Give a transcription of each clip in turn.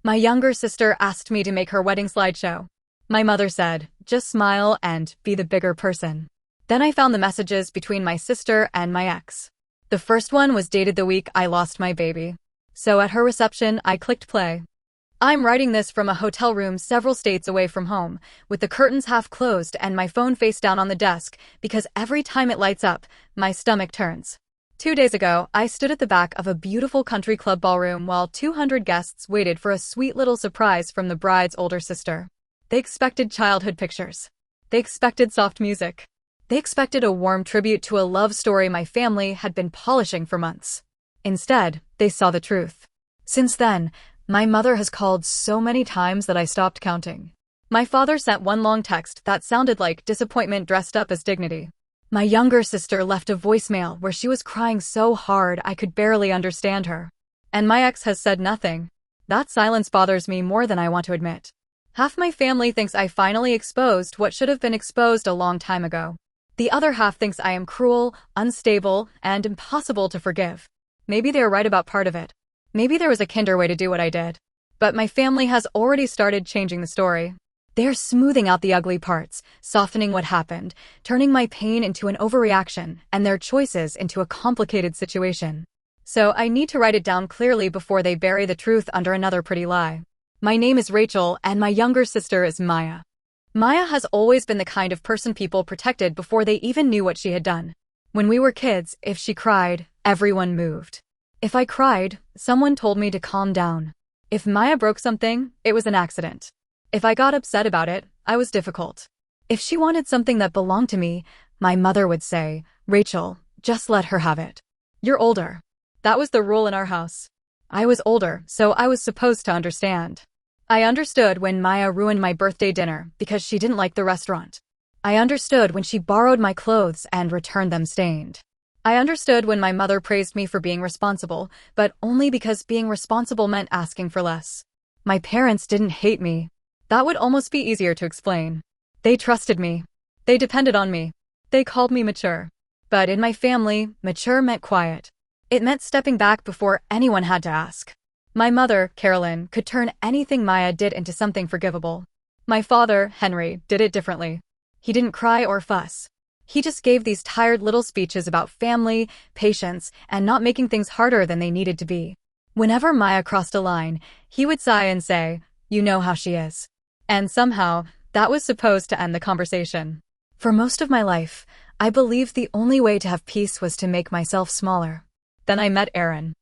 My younger sister asked me to make her wedding slideshow. My mother said, just smile and be the bigger person. Then I found the messages between my sister and my ex. The first one was dated the week I lost my baby. So at her reception, I clicked play. I'm writing this from a hotel room several states away from home, with the curtains half closed and my phone face down on the desk, because every time it lights up, my stomach turns. 2 days ago, I stood at the back of a beautiful country club ballroom while 200 guests waited for a sweet little surprise from the bride's older sister. They expected childhood pictures. They expected soft music. They expected a warm tribute to a love story my family had been polishing for months. Instead, they saw the truth. Since then, my mother has called so many times that I stopped counting. My father sent one long text that sounded like disappointment dressed up as dignity. My younger sister left a voicemail where she was crying so hard I could barely understand her. And my ex has said nothing. That silence bothers me more than I want to admit. Half my family thinks I finally exposed what should have been exposed a long time ago. The other half thinks I am cruel, unstable, and impossible to forgive. Maybe they're right about part of it. Maybe there was a kinder way to do what I did. But my family has already started changing the story. They're smoothing out the ugly parts, softening what happened, turning my pain into an overreaction, and their choices into a complicated situation. So I need to write it down clearly before they bury the truth under another pretty lie. My name is Rachel, and my younger sister is Maya. Maya has always been the kind of person people protected before they even knew what she had done. When we were kids, if she cried, everyone moved. If I cried, someone told me to calm down. If Maya broke something, it was an accident. If I got upset about it, I was difficult. If she wanted something that belonged to me, my mother would say, Rachel, just let her have it. You're older. That was the rule in our house. I was older, so I was supposed to understand. I understood when Maya ruined my birthday dinner because she didn't like the restaurant. I understood when she borrowed my clothes and returned them stained. I understood when my mother praised me for being responsible, but only because being responsible meant asking for less. My parents didn't hate me. That would almost be easier to explain. They trusted me. They depended on me. They called me mature. But in my family, mature meant quiet. It meant stepping back before anyone had to ask. My mother, Carolyn, could turn anything Maya did into something forgivable. My father, Henry, did it differently. He didn't cry or fuss. He just gave these tired little speeches about family, patience, and not making things harder than they needed to be. Whenever Maya crossed a line, he would sigh and say, "You know how she is." And somehow, that was supposed to end the conversation. For most of my life, I believed the only way to have peace was to make myself smaller. Then I met Aaron.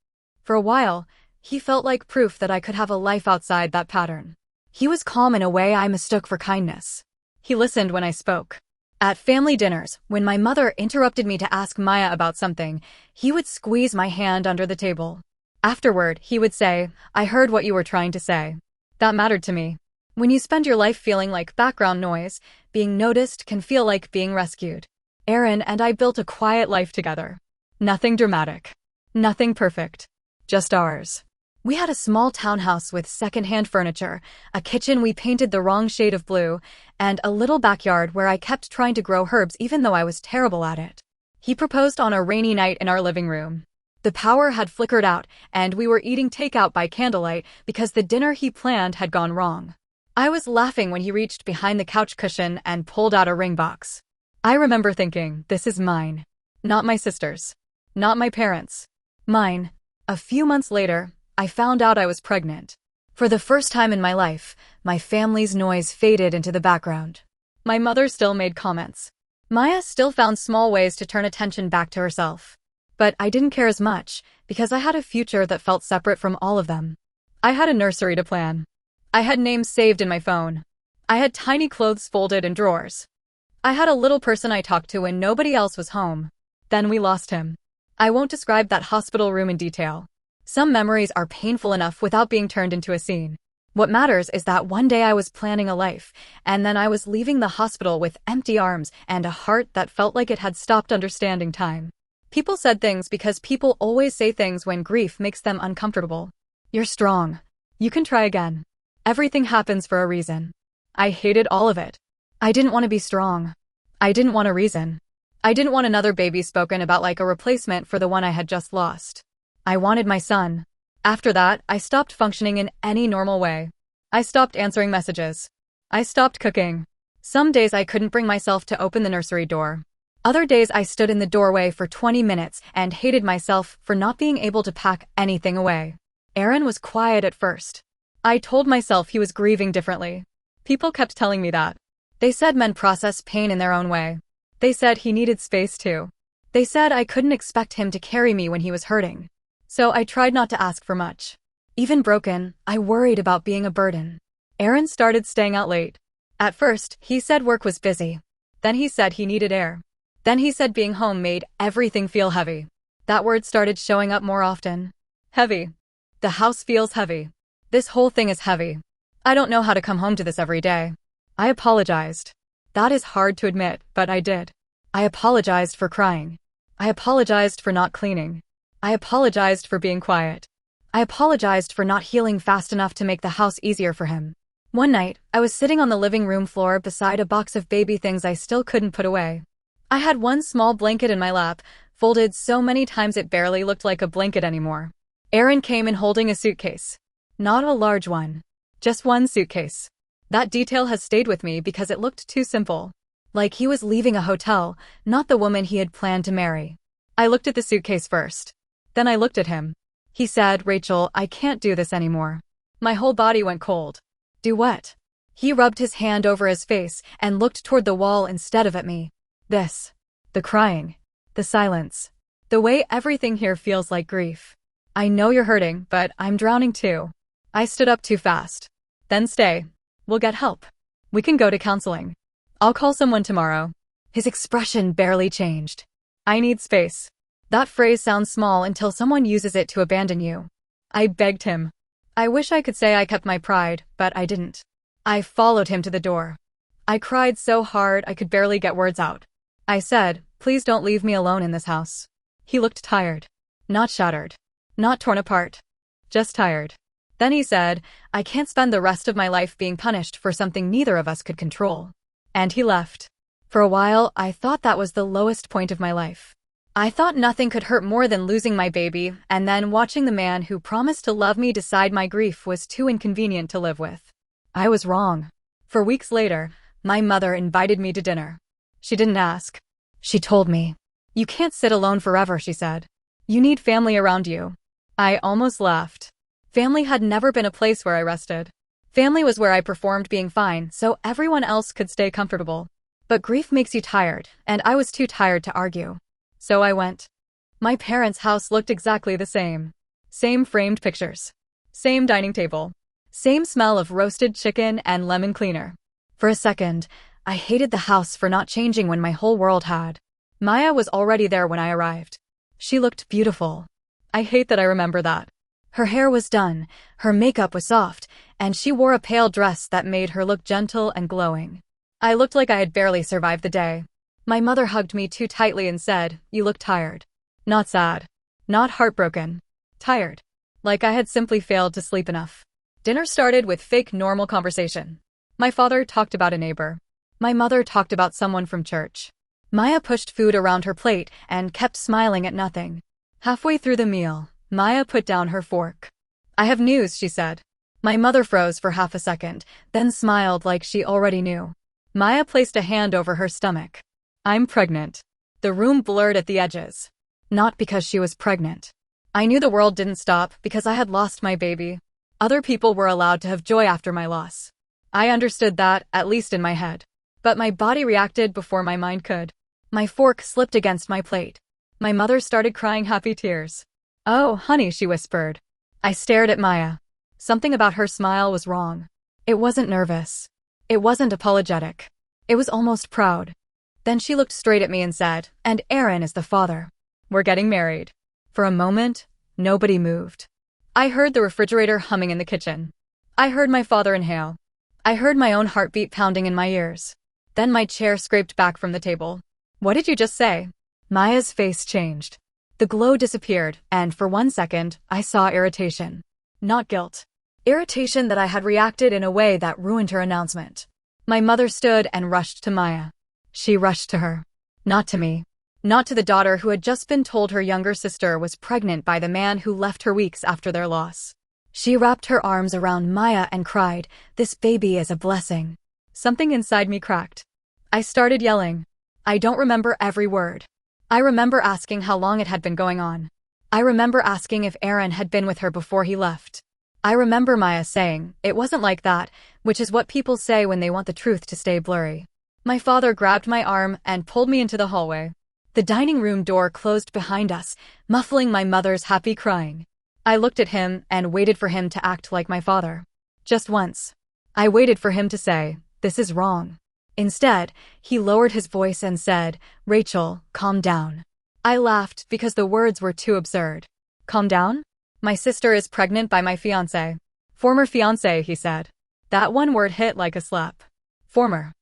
For a while, he felt like proof that I could have a life outside that pattern. He was calm in a way I mistook for kindness. He listened when I spoke. At family dinners, when my mother interrupted me to ask Maya about something, he would squeeze my hand under the table. Afterward, he would say, "I heard what you were trying to say." That mattered to me. When you spend your life feeling like background noise, being noticed can feel like being rescued. Aaron and I built a quiet life together. Nothing dramatic. Nothing perfect. Just ours. We had a small townhouse with secondhand furniture, a kitchen we painted the wrong shade of blue, and a little backyard where I kept trying to grow herbs even though I was terrible at it. He proposed on a rainy night in our living room. The power had flickered out, and we were eating takeout by candlelight because the dinner he planned had gone wrong. I was laughing when he reached behind the couch cushion and pulled out a ring box. I remember thinking, this is mine. Not my sister's. Not my parents'. Mine. A few months later, I found out I was pregnant. For the first time in my life, my family's noise faded into the background. My mother still made comments. Maya still found small ways to turn attention back to herself. But I didn't care as much, because I had a future that felt separate from all of them. I had a nursery to plan. I had names saved in my phone. I had tiny clothes folded in drawers. I had a little person I talked to when nobody else was home. Then we lost him. I won't describe that hospital room in detail. Some memories are painful enough without being turned into a scene. What matters is that one day I was planning a life, and then I was leaving the hospital with empty arms and a heart that felt like it had stopped understanding time. People said things because people always say things when grief makes them uncomfortable. You're strong. You can try again. Everything happens for a reason. I hated all of it. I didn't want to be strong. I didn't want a reason. I didn't want another baby spoken about like a replacement for the one I had just lost. I wanted my son. After that, I stopped functioning in any normal way. I stopped answering messages. I stopped cooking. Some days I couldn't bring myself to open the nursery door. Other days I stood in the doorway for 20 minutes and hated myself for not being able to pack anything away. Aaron was quiet at first. I told myself he was grieving differently. People kept telling me that. They said men process pain in their own way. They said he needed space too. They said I couldn't expect him to carry me when he was hurting. So I tried not to ask for much. Even broken, I worried about being a burden. Aaron started staying out late. At first, he said work was busy. Then he said he needed air. Then he said being home made everything feel heavy. That word started showing up more often. Heavy. The house feels heavy. This whole thing is heavy. I don't know how to come home to this every day. I apologized. That is hard to admit, but I did. I apologized for crying. I apologized for not cleaning. I apologized for being quiet. I apologized for not healing fast enough to make the house easier for him. One night, I was sitting on the living room floor beside a box of baby things I still couldn't put away. I had one small blanket in my lap, folded so many times it barely looked like a blanket anymore. Aaron came in holding a suitcase. Not a large one. Just one suitcase. That detail has stayed with me because it looked too simple. Like he was leaving a hotel, not the woman he had planned to marry. I looked at the suitcase first. Then I looked at him. He said, "Rachel, I can't do this anymore." My whole body went cold. Do what? He rubbed his hand over his face and looked toward the wall instead of at me. This. The crying. The silence. The way everything here feels like grief. I know you're hurting, but I'm drowning too. I stood up too fast. Then stay. We'll get help. We can go to counseling. I'll call someone tomorrow. His expression barely changed. I need space. That phrase sounds small until someone uses it to abandon you. I begged him. I wish I could say I kept my pride, but I didn't. I followed him to the door. I cried so hard I could barely get words out. I said, "Please don't leave me alone in this house." He looked tired. Not shattered. Not torn apart. Just tired. Then he said, "I can't spend the rest of my life being punished for something neither of us could control." And he left. For a while, I thought that was the lowest point of my life. I thought nothing could hurt more than losing my baby, and then watching the man who promised to love me decide my grief was too inconvenient to live with. I was wrong. For weeks later, my mother invited me to dinner. She didn't ask. She told me. "You can't sit alone forever," she said. "You need family around you." I almost laughed. Family had never been a place where I rested. Family was where I performed being fine so everyone else could stay comfortable. But grief makes you tired, and I was too tired to argue. So I went. My parents' house looked exactly the same. Same framed pictures. Same dining table. Same smell of roasted chicken and lemon cleaner. For a second, I hated the house for not changing when my whole world had. Maya was already there when I arrived. She looked beautiful. I hate that I remember that. Her hair was done, her makeup was soft, and she wore a pale dress that made her look gentle and glowing. I looked like I had barely survived the day. My mother hugged me too tightly and said, "You look tired." Not sad. Not heartbroken. Tired. Like I had simply failed to sleep enough. Dinner started with fake normal conversation. My father talked about a neighbor. My mother talked about someone from church. Maya pushed food around her plate and kept smiling at nothing. Halfway through the meal, Maya put down her fork. "I have news," she said. My mother froze for half a second, then smiled like she already knew. Maya placed a hand over her stomach. "I'm pregnant." The room blurred at the edges. Not because she was pregnant. I knew the world didn't stop because I had lost my baby. Other people were allowed to have joy after my loss. I understood that, at least in my head. But my body reacted before my mind could. My fork slipped against my plate. My mother started crying happy tears. "Oh, honey," she whispered. I stared at Maya. Something about her smile was wrong. It wasn't nervous. It wasn't apologetic. It was almost proud. Then she looked straight at me and said, "And Aaron is the father. We're getting married." For a moment, nobody moved. I heard the refrigerator humming in the kitchen. I heard my father inhale. I heard my own heartbeat pounding in my ears. Then my chair scraped back from the table. "What did you just say?" Maya's face changed. The glow disappeared, and for 1 second, I saw irritation. Not guilt. Irritation that I had reacted in a way that ruined her announcement. My mother stood and rushed to Maya. She rushed to her. Not to me. Not to the daughter who had just been told her younger sister was pregnant by the man who left her weeks after their loss. She wrapped her arms around Maya and cried, "This baby is a blessing." Something inside me cracked. I started yelling. I don't remember every word. I remember asking how long it had been going on. I remember asking if Aaron had been with her before he left. I remember Maya saying, "It wasn't like that," which is what people say when they want the truth to stay blurry. My father grabbed my arm and pulled me into the hallway. The dining room door closed behind us, muffling my mother's happy crying. I looked at him and waited for him to act like my father. Just once. I waited for him to say, "This is wrong." Instead, he lowered his voice and said, "Rachel, calm down." I laughed because the words were too absurd. Calm down? My sister is pregnant by my fiancé. Former fiancé, he said. That one word hit like a slap. Former.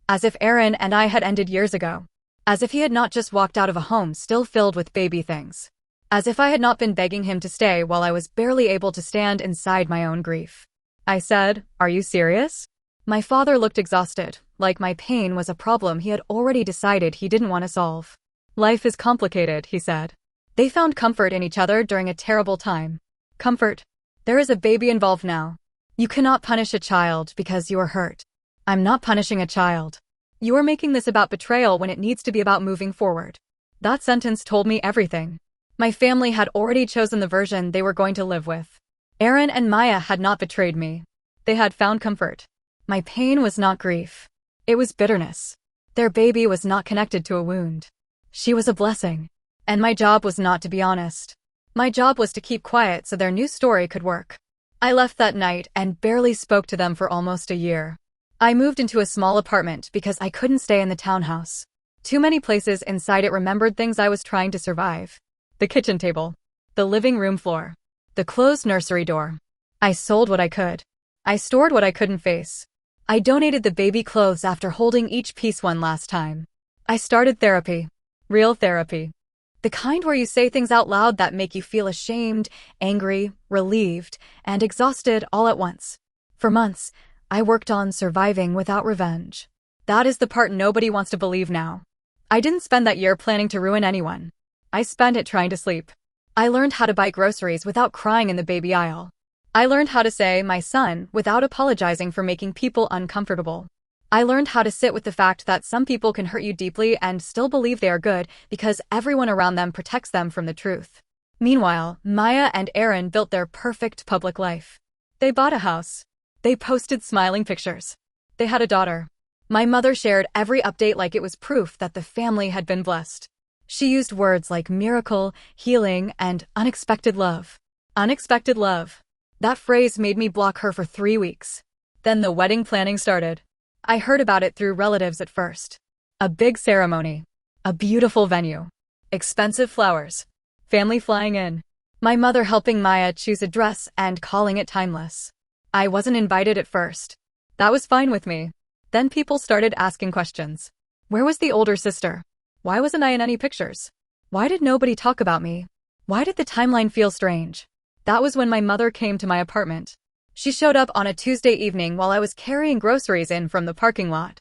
As if Aaron and I had ended years ago. As if he had not just walked out of a home still filled with baby things. As if I had not been begging him to stay while I was barely able to stand inside my own grief. I said, "Are you serious?" My father looked exhausted, like my pain was a problem he had already decided he didn't want to solve. "Life is complicated," he said. They found comfort in each other during a terrible time. Comfort. There is a baby involved now. You cannot punish a child because you are hurt. I'm not punishing a child. You are making this about betrayal when it needs to be about moving forward. That sentence told me everything. My family had already chosen the version they were going to live with. Aaron and Maya had not betrayed me. They had found comfort. My pain was not grief. It was bitterness. Their baby was not connected to a wound. She was a blessing. And my job was not to be honest. My job was to keep quiet so their new story could work. I left that night and barely spoke to them for almost a year. I moved into a small apartment because I couldn't stay in the townhouse. Too many places inside it remembered things I was trying to survive. The kitchen table. The living room floor. The closed nursery door. I sold what I could. I stored what I couldn't face. I donated the baby clothes after holding each piece one last time. I started therapy. Real therapy. The kind where you say things out loud that make you feel ashamed, angry, relieved, and exhausted all at once. For months, I worked on surviving without revenge. That is the part nobody wants to believe now. I didn't spend that year planning to ruin anyone. I spent it trying to sleep. I learned how to buy groceries without crying in the baby aisle. I learned how to say, "my son," without apologizing for making people uncomfortable. I learned how to sit with the fact that some people can hurt you deeply and still believe they are good because everyone around them protects them from the truth. Meanwhile, Maya and Aaron built their perfect public life. They bought a house. They posted smiling pictures. They had a daughter. My mother shared every update like it was proof that the family had been blessed. She used words like miracle, healing, and unexpected love. Unexpected love. That phrase made me block her for 3 weeks. Then the wedding planning started. I heard about it through relatives at first. A big ceremony. A beautiful venue. Expensive flowers. Family flying in. My mother helping Maya choose a dress and calling it timeless. I wasn't invited at first. That was fine with me. Then people started asking questions. Where was the older sister? Why wasn't I in any pictures? Why did nobody talk about me? Why did the timeline feel strange? That was when my mother came to my apartment. She showed up on a Tuesday evening while I was carrying groceries in from the parking lot.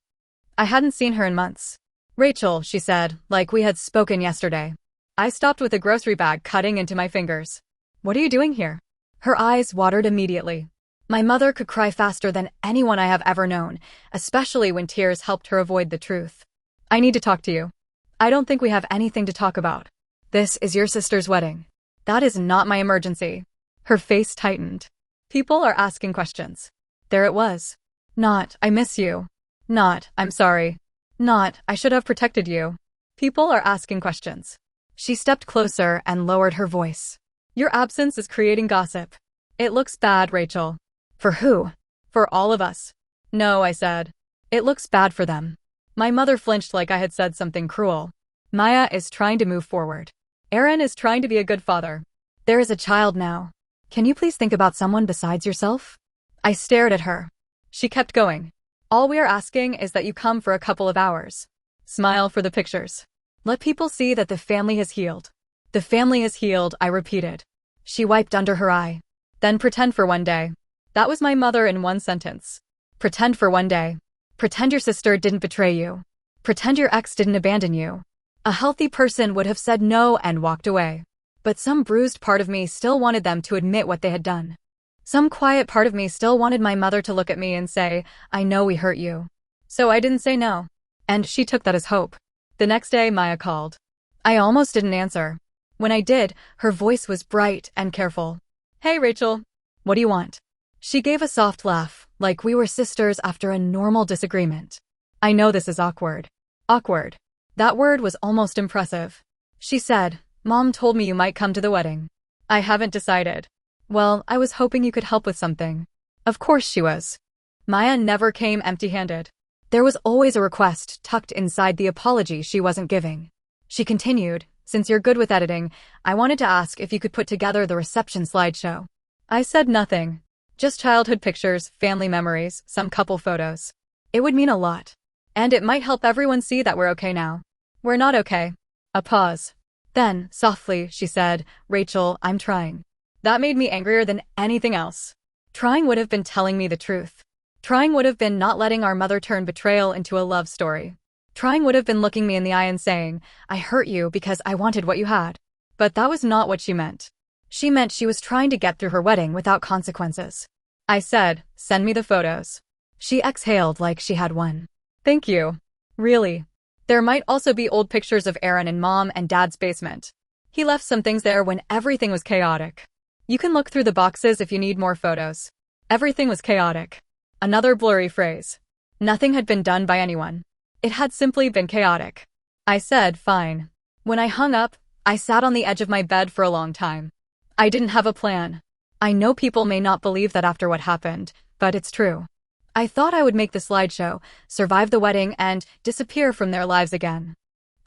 I hadn't seen her in months. "Rachel," she said, like we had spoken yesterday. I stopped with a grocery bag cutting into my fingers. "What are you doing here?" Her eyes watered immediately. My mother could cry faster than anyone I have ever known, especially when tears helped her avoid the truth. "I need to talk to you. I don't think we have anything to talk about. This is your sister's wedding. That is not my emergency." Her face tightened. People are asking questions. There it was. Not, "I miss you." Not, "I'm sorry." Not, "I should have protected you." People are asking questions. She stepped closer and lowered her voice. "Your absence is creating gossip. It looks bad, Rachel." "For who?" "For all of us." "No," I said. "It looks bad for them." My mother flinched like I had said something cruel. "Maya is trying to move forward. Aaron is trying to be a good father. There is a child now. Can you please think about someone besides yourself?" I stared at her. She kept going. "All we are asking is that you come for a couple of hours. Smile for the pictures. Let people see that the family has healed." "The family is healed," I repeated. She wiped under her eye. "Then pretend for one day." That was my mother in one sentence. Pretend for one day. Pretend your sister didn't betray you. Pretend your ex didn't abandon you. A healthy person would have said no and walked away. But some bruised part of me still wanted them to admit what they had done. Some quiet part of me still wanted my mother to look at me and say, "I know we hurt you." So I didn't say no. And she took that as hope. The next day, Maya called. I almost didn't answer. When I did, her voice was bright and careful. "Hey, Rachel. What do you want?" She gave a soft laugh, like we were sisters after a normal disagreement. "I know this is awkward." Awkward. That word was almost impressive. She said, "Mom told me you might come to the wedding." "I haven't decided." "Well, I was hoping you could help with something." Of course she was. Maya never came empty-handed. There was always a request tucked inside the apology she wasn't giving. She continued, "Since you're good with editing, I wanted to ask if you could put together the reception slideshow." I said nothing. Just childhood pictures, family memories, some couple photos. It would mean a lot. And it might help everyone see that we're okay now. We're not okay. A pause. Then, softly, she said, "Rachel, I'm trying." That made me angrier than anything else. Trying would have been telling me the truth. Trying would have been not letting our mother turn betrayal into a love story. Trying would have been looking me in the eye and saying, "I hurt you because I wanted what you had." But that was not what she meant. She meant she was trying to get through her wedding without consequences. I said, "Send me the photos." She exhaled like she had won. "Thank you. Really. There might also be old pictures of Aaron in Mom and Dad's basement. He left some things there when everything was chaotic. You can look through the boxes if you need more photos." Everything was chaotic. Another blurry phrase. Nothing had been done by anyone. It had simply been chaotic. I said, "Fine." When I hung up, I sat on the edge of my bed for a long time. I didn't have a plan. I know people may not believe that after what happened, but it's true. I thought I would make the slideshow, survive the wedding, and disappear from their lives again.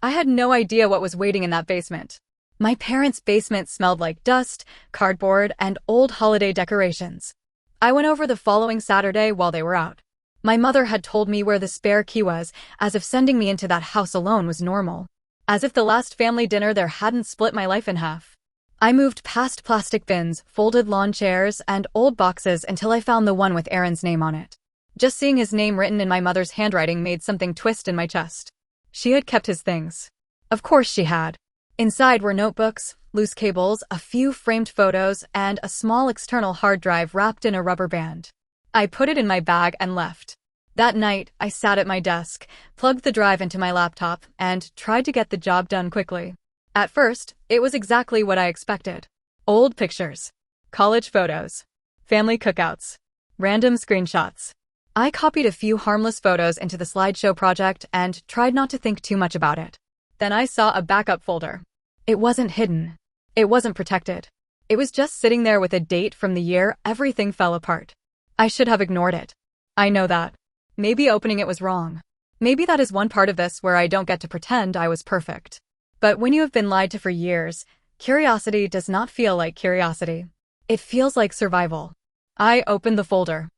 I had no idea what was waiting in that basement. My parents' basement smelled like dust, cardboard, and old holiday decorations. I went over the following Saturday while they were out. My mother had told me where the spare key was, as if sending me into that house alone was normal. As if the last family dinner there hadn't split my life in half. I moved past plastic bins, folded lawn chairs, and old boxes until I found the one with Aaron's name on it. Just seeing his name written in my mother's handwriting made something twist in my chest. She had kept his things. Of course she had. Inside were notebooks, loose cables, a few framed photos, and a small external hard drive wrapped in a rubber band. I put it in my bag and left. That night, I sat at my desk, plugged the drive into my laptop, and tried to get the job done quickly. At first, it was exactly what I expected. Old pictures. College photos. Family cookouts. Random screenshots. I copied a few harmless photos into the slideshow project and tried not to think too much about it. Then I saw a backup folder. It wasn't hidden. It wasn't protected. It was just sitting there with a date from the year everything fell apart. I should have ignored it. I know that. Maybe opening it was wrong. Maybe that is one part of this where I don't get to pretend I was perfect. But when you have been lied to for years, curiosity does not feel like curiosity. It feels like survival. I opened the folder.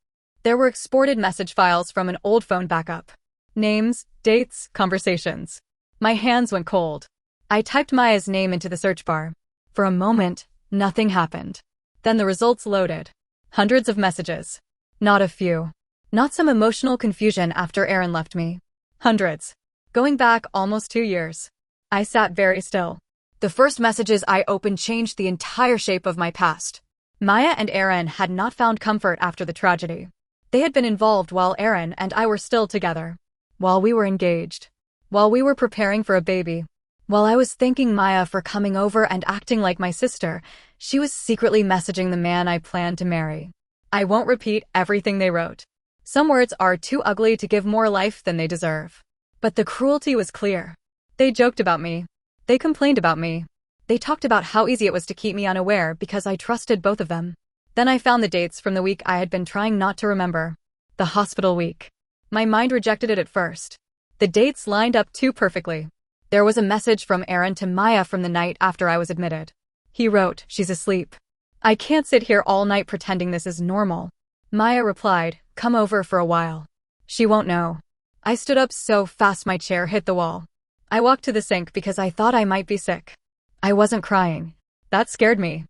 There were exported message files from an old phone backup. Names, dates, conversations. My hands went cold. I typed Maya's name into the search bar. For a moment, nothing happened. Then the results loaded. Hundreds of messages. Not a few. Not some emotional confusion after Aaron left me. Hundreds. Going back almost 2 years. I sat very still. The first messages I opened changed the entire shape of my past. Maya and Aaron had not found comfort after the tragedy. They had been involved while Aaron and I were still together. While we were engaged. While we were preparing for a baby. While I was thanking Maya for coming over and acting like my sister, she was secretly messaging the man I planned to marry. I won't repeat everything they wrote. Some words are too ugly to give more life than they deserve. But the cruelty was clear. They joked about me. They complained about me. They talked about how easy it was to keep me unaware because I trusted both of them. Then I found the dates from the week I had been trying not to remember. The hospital week. My mind rejected it at first. The dates lined up too perfectly. There was a message from Aaron to Maya from the night after I was admitted. He wrote, "She's asleep. I can't sit here all night pretending this is normal." Maya replied, "Come over for a while. She won't know." I stood up so fast my chair hit the wall. I walked to the sink because I thought I might be sick. I wasn't crying. That scared me.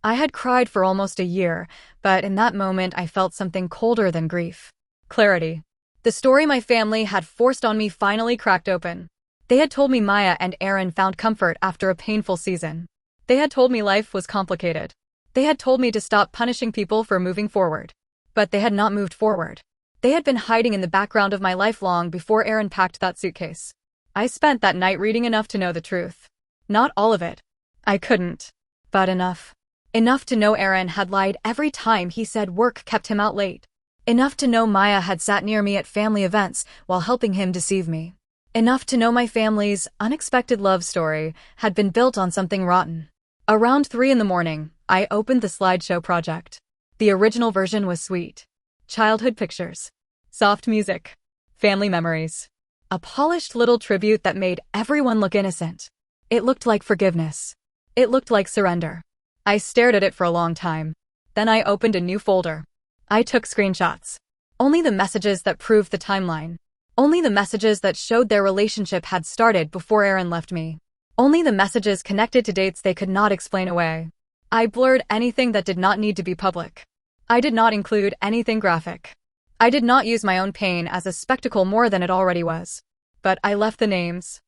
I had cried for almost a year, but in that moment I felt something colder than grief. Clarity. The story my family had forced on me finally cracked open. They had told me Maya and Aaron found comfort after a painful season. They had told me life was complicated. They had told me to stop punishing people for moving forward. But they had not moved forward. They had been hiding in the background of my life long before Aaron packed that suitcase. I spent that night reading enough to know the truth. Not all of it. I couldn't. But enough. Enough to know Aaron had lied every time he said work kept him out late. Enough to know Maya had sat near me at family events while helping him deceive me. Enough to know my family's unexpected love story had been built on something rotten. Around 3 in the morning, I opened the slideshow project. The original version was sweet. Childhood pictures. Soft music. Family memories. A polished little tribute that made everyone look innocent. It looked like forgiveness. It looked like surrender. I stared at it for a long time. Then I opened a new folder. I took screenshots. Only the messages that proved the timeline. Only the messages that showed their relationship had started before Aaron left me. Only the messages connected to dates they could not explain away. I blurred anything that did not need to be public. I did not include anything graphic. I did not use my own pain as a spectacle more than it already was. But I left the names.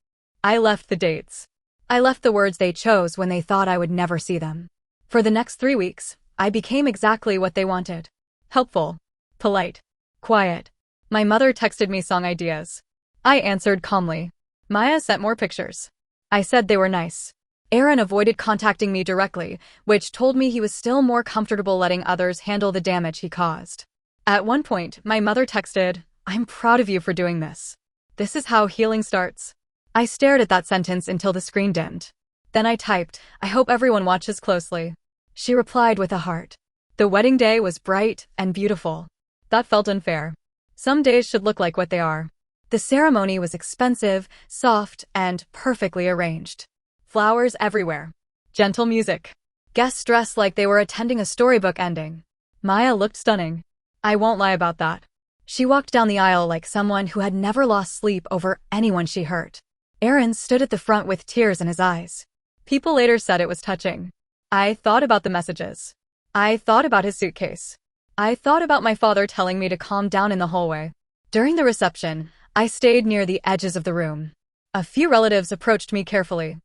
I left the dates. I left the words they chose when they thought I would never see them. For the next 3 weeks, I became exactly what they wanted. Helpful. Polite. Quiet. My mother texted me song ideas. I answered calmly. Maya sent more pictures. I said they were nice. Aaron avoided contacting me directly, which told me he was still more comfortable letting others handle the damage he caused. At one point, my mother texted, "I'm proud of you for doing this. This is how healing starts." I stared at that sentence until the screen dimmed. Then I typed, "I hope everyone watches closely." She replied with a heart. The wedding day was bright and beautiful. That felt unfair. Some days should look like what they are. The ceremony was expensive, soft, and perfectly arranged. Flowers everywhere. Gentle music. Guests dressed like they were attending a storybook ending. Maya looked stunning. I won't lie about that. She walked down the aisle like someone who had never lost sleep over anyone she hurt. Aaron stood at the front with tears in his eyes. People later said it was touching. I thought about the messages. I thought about his suitcase. I thought about my father telling me to calm down in the hallway. During the reception, I stayed near the edges of the room. A few relatives approached me carefully.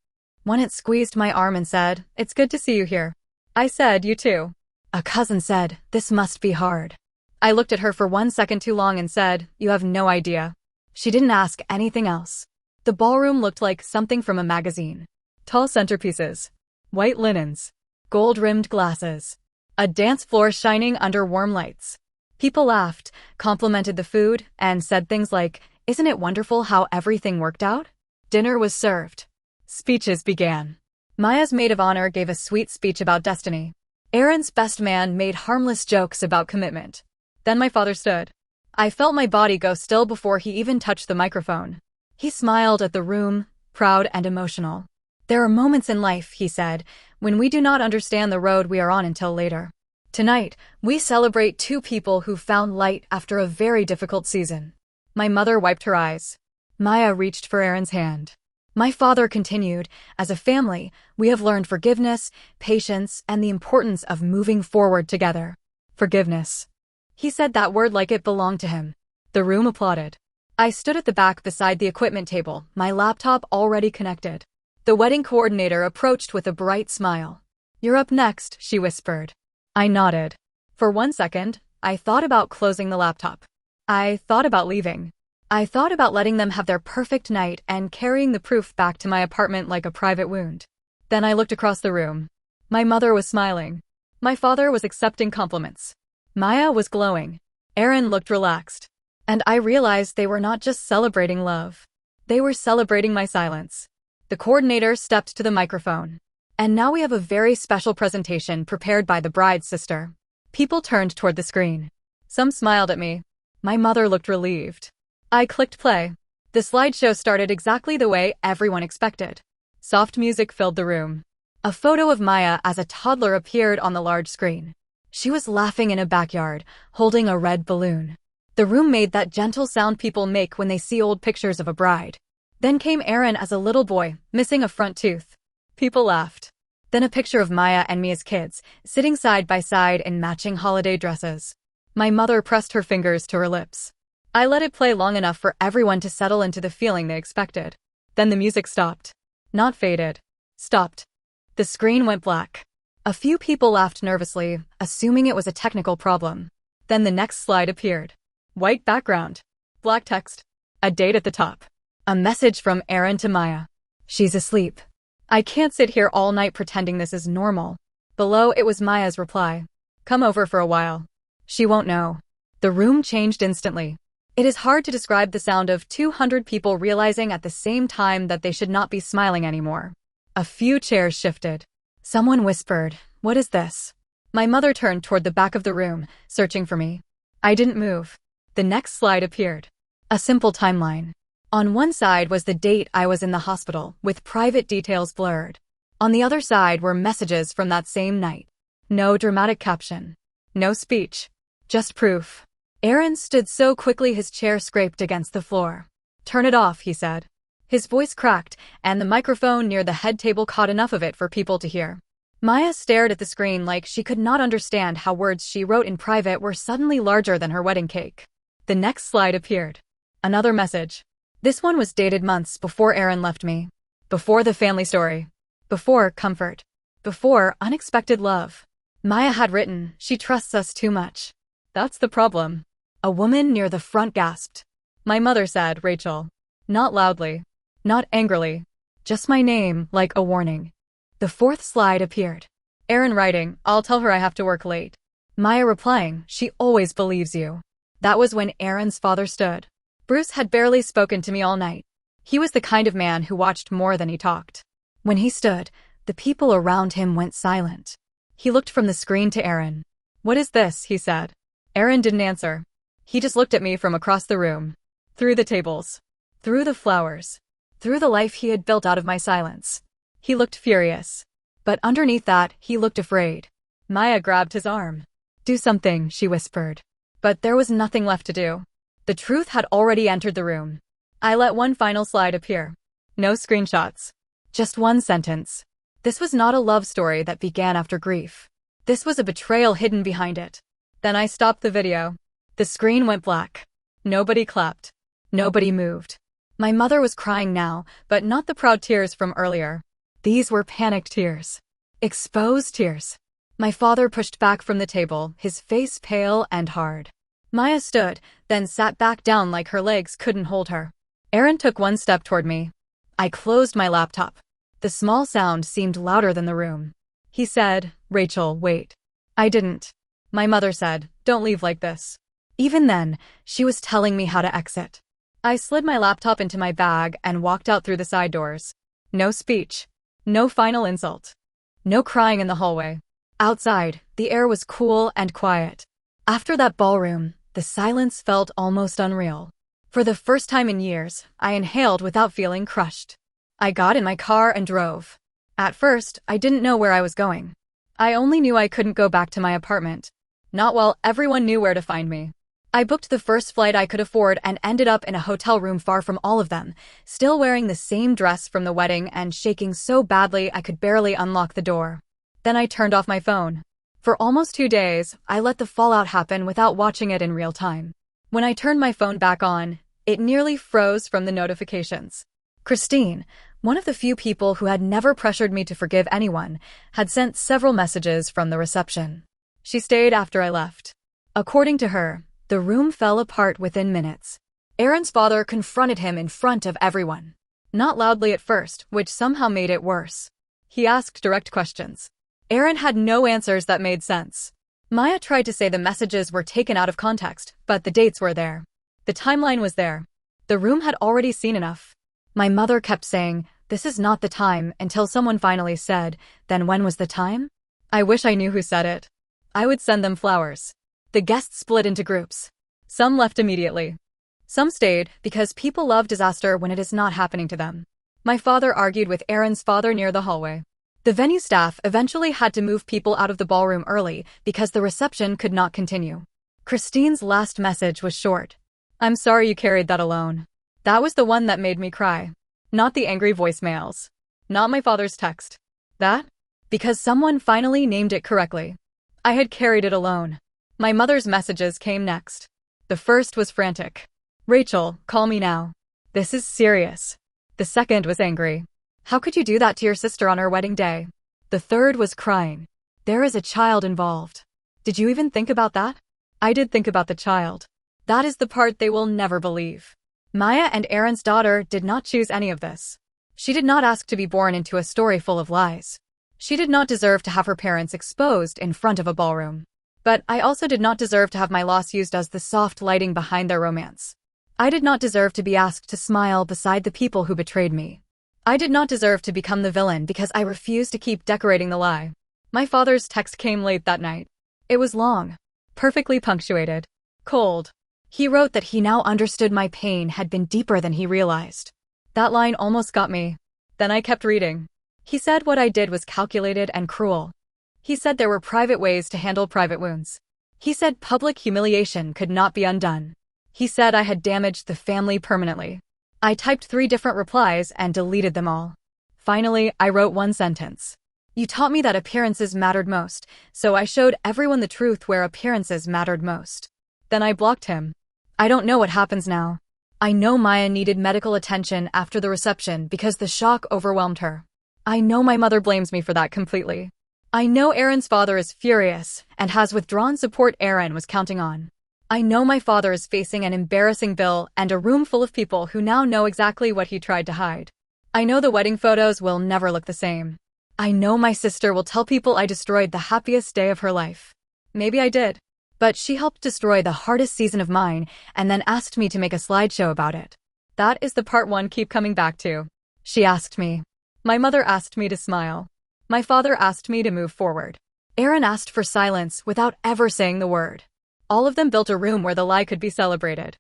One aunt squeezed my arm and said, "It's good to see you here." I said, "You too." A cousin said, "This must be hard." I looked at her for 1 second too long and said, "You have no idea." She didn't ask anything else. The ballroom looked like something from a magazine. Tall centerpieces. White linens. Gold-rimmed glasses. A dance floor shining under warm lights. People laughed, complimented the food, and said things like, "Isn't it wonderful how everything worked out?" Dinner was served. Speeches began. Maya's maid of honor gave a sweet speech about destiny. Aaron's best man made harmless jokes about commitment. Then my father stood. I felt my body go still before he even touched the microphone. He smiled at the room, proud and emotional. "There are moments in life," he said, "when we do not understand the road we are on until later. Tonight, we celebrate 2 people who found light after a very difficult season." My mother wiped her eyes. Maya reached for Aaron's hand. My father continued, "As a family, we have learned forgiveness, patience, and the importance of moving forward together." Forgiveness. He said that word like it belonged to him. The room applauded. I stood at the back beside the equipment table, my laptop already connected. The wedding coordinator approached with a bright smile. "You're up next," she whispered. I nodded. For 1 second, I thought about closing the laptop. I thought about leaving. I thought about letting them have their perfect night and carrying the proof back to my apartment like a private wound. Then I looked across the room. My mother was smiling. My father was accepting compliments. Maya was glowing. Aaron looked relaxed. And I realized they were not just celebrating love. They were celebrating my silence. The coordinator stepped to the microphone. "And now we have a very special presentation prepared by the bride's sister." People turned toward the screen. Some smiled at me. My mother looked relieved. I clicked play. The slideshow started exactly the way everyone expected. Soft music filled the room. A photo of Maya as a toddler appeared on the large screen. She was laughing in a backyard, holding a red balloon. The room made that gentle sound people make when they see old pictures of a bride. Then came Aaron as a little boy, missing a front tooth. People laughed. Then a picture of Maya and me as kids, sitting side by side in matching holiday dresses. My mother pressed her fingers to her lips. I let it play long enough for everyone to settle into the feeling they expected. Then the music stopped. Not faded. Stopped. The screen went black. A few people laughed nervously, assuming it was a technical problem. Then the next slide appeared. White background. Black text. A date at the top. A message from Aaron to Maya. She's asleep. I can't sit here all night pretending this is normal. Below it was Maya's reply. Come over for a while. She won't know. The room changed instantly. It is hard to describe the sound of 200 people realizing at the same time that they should not be smiling anymore. A few chairs shifted. Someone whispered, "What is this?" My mother turned toward the back of the room, searching for me. I didn't move. The next slide appeared. A simple timeline. On one side was the date I was in the hospital, with private details blurred. On the other side were messages from that same night. No dramatic caption. No speech. Just proof. Aaron stood so quickly his chair scraped against the floor. Turn it off, he said. His voice cracked, and the microphone near the head table caught enough of it for people to hear. Maya stared at the screen like she could not understand how words she wrote in private were suddenly larger than her wedding cake. The next slide appeared. Another message. This one was dated months before Aaron left me. Before the family story. Before comfort. Before unexpected love. Maya had written, "She trusts us too much." That's the problem. A woman near the front gasped. My mother said, "Rachel." Not loudly. Not angrily. Just my name, like a warning. The fourth slide appeared. Aaron writing, "I'll tell her I have to work late." Maya replying, "She always believes you." That was when Aaron's father stood. Bruce had barely spoken to me all night. He was the kind of man who watched more than he talked. When he stood, the people around him went silent. He looked from the screen to Aaron. "What is this?" he said. Aaron didn't answer. He just looked at me from across the room. Through the tables. Through the flowers. Through the life he had built out of my silence. He looked furious. But underneath that, he looked afraid. Maya grabbed his arm. "Do something," she whispered. But there was nothing left to do. The truth had already entered the room. I let one final slide appear. No screenshots. Just one sentence. This was not a love story that began after grief. This was a betrayal hidden behind it. Then I stopped the video. The screen went black. Nobody clapped. Nobody moved. My mother was crying now, but not the proud tears from earlier. These were panicked tears. Exposed tears. My father pushed back from the table, his face pale and hard. Maya stood, then sat back down like her legs couldn't hold her. Aaron took one step toward me. I closed my laptop. The small sound seemed louder than the room. He said, "Rachel, wait." I didn't. My mother said, "Don't leave like this." Even then, she was telling me how to exit. I slid my laptop into my bag and walked out through the side doors. No speech. No final insult. No crying in the hallway. Outside, the air was cool and quiet. After that ballroom, the silence felt almost unreal. For the first time in years, I inhaled without feeling crushed. I got in my car and drove. At first, I didn't know where I was going. I only knew I couldn't go back to my apartment. Not while everyone knew where to find me. I booked the first flight I could afford and ended up in a hotel room far from all of them, still wearing the same dress from the wedding and shaking so badly I could barely unlock the door. Then I turned off my phone. For almost 2 days, I let the fallout happen without watching it in real time. When I turned my phone back on, it nearly froze from the notifications. Christine, one of the few people who had never pressured me to forgive anyone, had sent several messages from the reception. She stayed after I left. According to her, the room fell apart within minutes. Aaron's father confronted him in front of everyone. Not loudly at first, which somehow made it worse. He asked direct questions. Aaron had no answers that made sense. Maya tried to say the messages were taken out of context, but the dates were there. The timeline was there. The room had already seen enough. My mother kept saying, "This is not the time," until someone finally said, "Then when was the time?" I wish I knew who said it. I would send them flowers. The guests split into groups. Some left immediately. Some stayed because people love disaster when it is not happening to them. My father argued with Aaron's father near the hallway. The venue staff eventually had to move people out of the ballroom early because the reception could not continue. Christine's last message was short. "I'm sorry you carried that alone." That was the one that made me cry. Not the angry voicemails. Not my father's text. That? Because someone finally named it correctly. I had carried it alone. My mother's messages came next. The first was frantic. "Rachel, call me now. This is serious." The second was angry. How could you do that to your sister on her wedding day? The third was crying. There is a child involved. Did you even think about that? I did think about the child. That is the part they will never believe. Maya and Aaron's daughter did not choose any of this. She did not ask to be born into a story full of lies. She did not deserve to have her parents exposed in front of a ballroom. But I also did not deserve to have my loss used as the soft lighting behind their romance. I did not deserve to be asked to smile beside the people who betrayed me. I did not deserve to become the villain because I refused to keep decorating the lie. My father's text came late that night. It was long, perfectly punctuated, cold. He wrote that he now understood my pain had been deeper than he realized. That line almost got me. Then I kept reading. He said what I did was calculated and cruel. He said there were private ways to handle private wounds. He said public humiliation could not be undone. He said I had damaged the family permanently. I typed 3 different replies and deleted them all. Finally, I wrote one sentence. You taught me that appearances mattered most, so I showed everyone the truth where appearances mattered most. Then I blocked him. I don't know what happens now. I know Maya needed medical attention after the reception because the shock overwhelmed her. I know my mother blames me for that completely. I know Aaron's father is furious and has withdrawn support Aaron was counting on. I know my father is facing an embarrassing bill and a room full of people who now know exactly what he tried to hide. I know the wedding photos will never look the same. I know my sister will tell people I destroyed the happiest day of her life. Maybe I did. But she helped destroy the hardest season of mine and then asked me to make a slideshow about it. That is the part one keep coming back to. She asked me. My mother asked me to smile. My father asked me to move forward. Aaron asked for silence without ever saying the word. All of them built a room where the lie could be celebrated.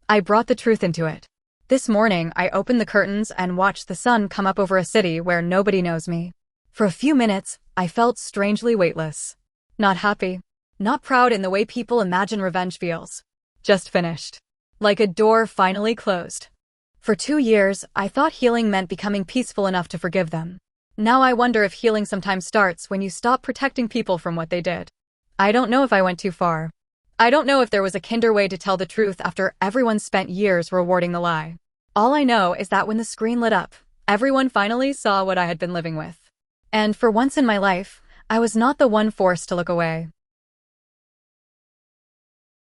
I brought the truth into it. This morning, I opened the curtains and watched the sun come up over a city where nobody knows me. For a few minutes, I felt strangely weightless. Not happy. Not proud in the way people imagine revenge feels. Just finished. Like a door finally closed. For 2 years, I thought healing meant becoming peaceful enough to forgive them. Now I wonder if healing sometimes starts when you stop protecting people from what they did. I don't know if I went too far. I don't know if there was a kinder way to tell the truth after everyone spent years rewarding the lie. All I know is that when the screen lit up, everyone finally saw what I had been living with. And for once in my life, I was not the one forced to look away.